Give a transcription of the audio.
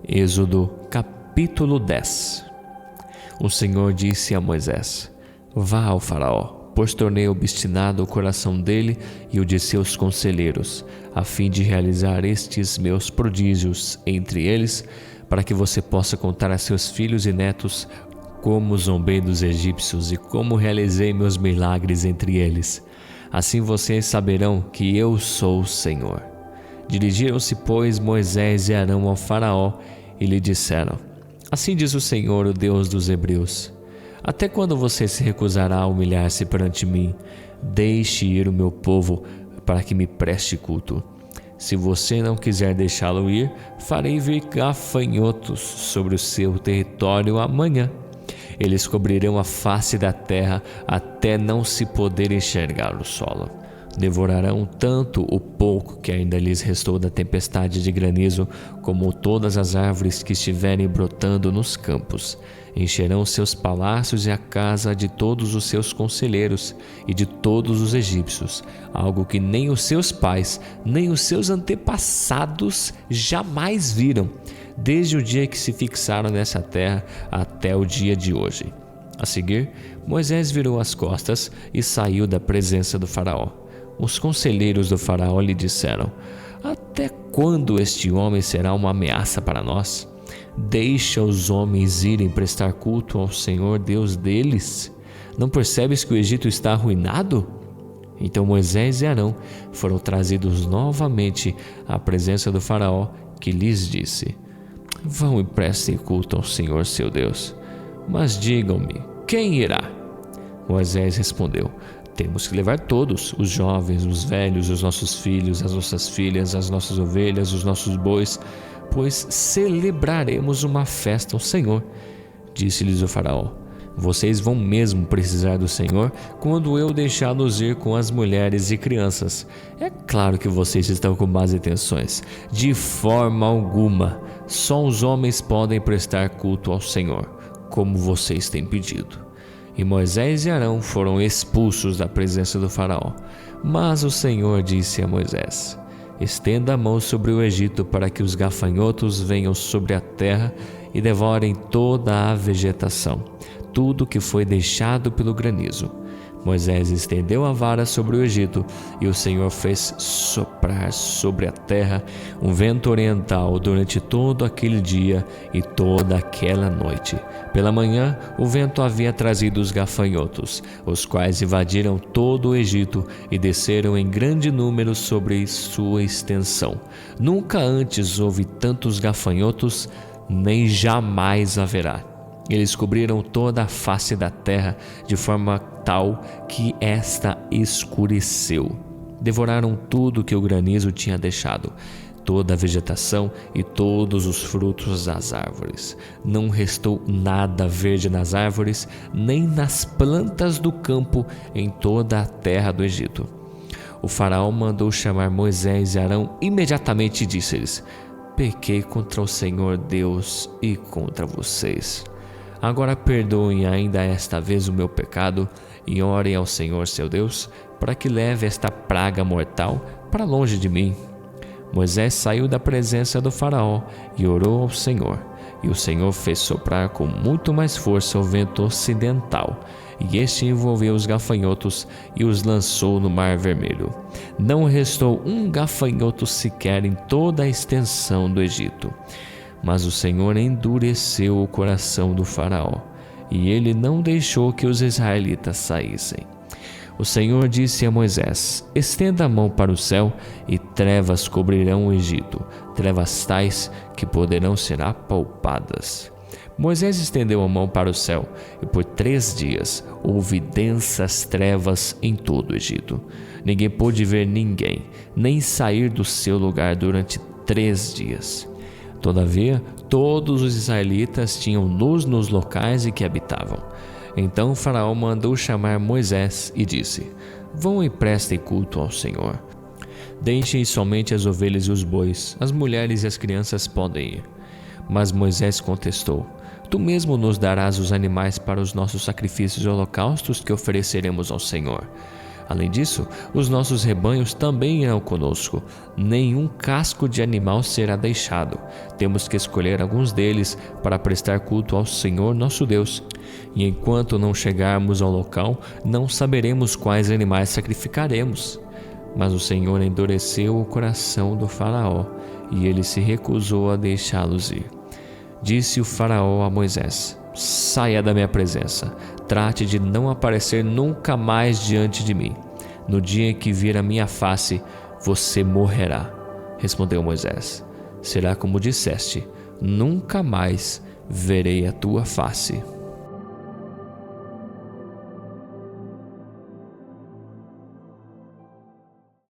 Êxodo capítulo 10. O Senhor disse a Moisés: Vá ao faraó, pois tornei obstinado o coração dele e o de seus conselheiros, a fim de realizar estes meus prodígios entre eles, para que você possa contar a seus filhos e netos como zombei dos egípcios e como realizei meus milagres entre eles. Assim vocês saberão que eu sou o Senhor. Dirigiram-se, pois, Moisés e Arão ao faraó e lhe disseram: Assim diz o Senhor, o Deus dos hebreus: Até quando você se recusará a humilhar-se perante mim? Deixe ir o meu povo para que me preste culto. Se você não quiser deixá-lo ir, farei vir gafanhotos sobre o seu território amanhã. Eles cobrirão a face da terra até não se poder enxergar o solo. Devorarão tanto o pouco que ainda lhes restou da tempestade de granizo, como todas as árvores que estiverem brotando nos campos. Encherão seus palácios e a casa de todos os seus conselheiros e de todos os egípcios, algo que nem os seus pais, nem os seus antepassados jamais viram, desde o dia que se fixaram nessa terra até o dia de hoje. A seguir, Moisés virou as costas e saiu da presença do faraó. Os conselheiros do faraó lhe disseram: Até quando este homem será uma ameaça para nós? Deixa os homens irem prestar culto ao Senhor Deus deles. Não percebes que o Egito está arruinado? Então Moisés e Arão foram trazidos novamente à presença do faraó, que lhes disse: Vão e prestem culto ao Senhor seu Deus. Mas digam-me, quem irá? Moisés respondeu: Temos que levar todos, os jovens, os velhos, os nossos filhos, as nossas filhas, as nossas ovelhas, os nossos bois, pois celebraremos uma festa ao Senhor. Disse-lhes o faraó: Vocês vão mesmo precisar do Senhor quando eu deixá-los ir com as mulheres e crianças. É claro que vocês estão com más intenções. De forma alguma, só os homens podem prestar culto ao Senhor, como vocês têm pedido. E Moisés e Arão foram expulsos da presença do faraó. Mas o Senhor disse a Moisés: Estenda a mão sobre o Egito para que os gafanhotos venham sobre a terra e devorem toda a vegetação, tudo que foi deixado pelo granizo. Moisés estendeu a vara sobre o Egito e o Senhor fez soprar sobre a terra um vento oriental durante todo aquele dia e toda aquela noite. Pela manhã, o vento havia trazido os gafanhotos, os quais invadiram todo o Egito e desceram em grande número sobre sua extensão. Nunca antes houve tantos gafanhotos, nem jamais haverá. Eles cobriram toda a face da terra de forma tal que esta escureceu. Devoraram tudo que o granizo tinha deixado, toda a vegetação e todos os frutos das árvores. Não restou nada verde nas árvores, nem nas plantas do campo em toda a terra do Egito. O faraó mandou chamar Moisés e Arão imediatamente e disse-lhes: Pequei contra o Senhor Deus e contra vocês. Agora perdoem ainda esta vez o meu pecado e orem ao Senhor seu Deus para que leve esta praga mortal para longe de mim. Moisés saiu da presença do faraó e orou ao Senhor. E o Senhor fez soprar com muito mais força o vento ocidental, e este envolveu os gafanhotos e os lançou no Mar Vermelho. Não restou um gafanhoto sequer em toda a extensão do Egito. Mas o Senhor endureceu o coração do faraó, e ele não deixou que os israelitas saíssem. O Senhor disse a Moisés: Estenda a mão para o céu, e trevas cobrirão o Egito, trevas tais que poderão ser apalpadas. Moisés estendeu a mão para o céu, e por 3 dias houve densas trevas em todo o Egito. Ninguém pôde ver ninguém, nem sair do seu lugar durante 3 dias. Todavia, todos os israelitas tinham luz nos locais em que habitavam. Então o faraó mandou chamar Moisés e disse: Vão e prestem culto ao Senhor. Deixem somente as ovelhas e os bois, as mulheres e as crianças podem ir. Mas Moisés contestou: Tu mesmo nos darás os animais para os nossos sacrifícios e holocaustos que ofereceremos ao Senhor. Além disso, os nossos rebanhos também irão conosco. Nenhum casco de animal será deixado. Temos que escolher alguns deles para prestar culto ao Senhor nosso Deus. E enquanto não chegarmos ao local, não saberemos quais animais sacrificaremos. Mas o Senhor endureceu o coração do faraó, e ele se recusou a deixá-los ir. Disse o faraó a Moisés: saia da minha presença, trate de não aparecer nunca mais diante de mim. No dia em que vir a minha face, você morrerá. Respondeu Moisés: será como disseste, nunca mais verei a tua face.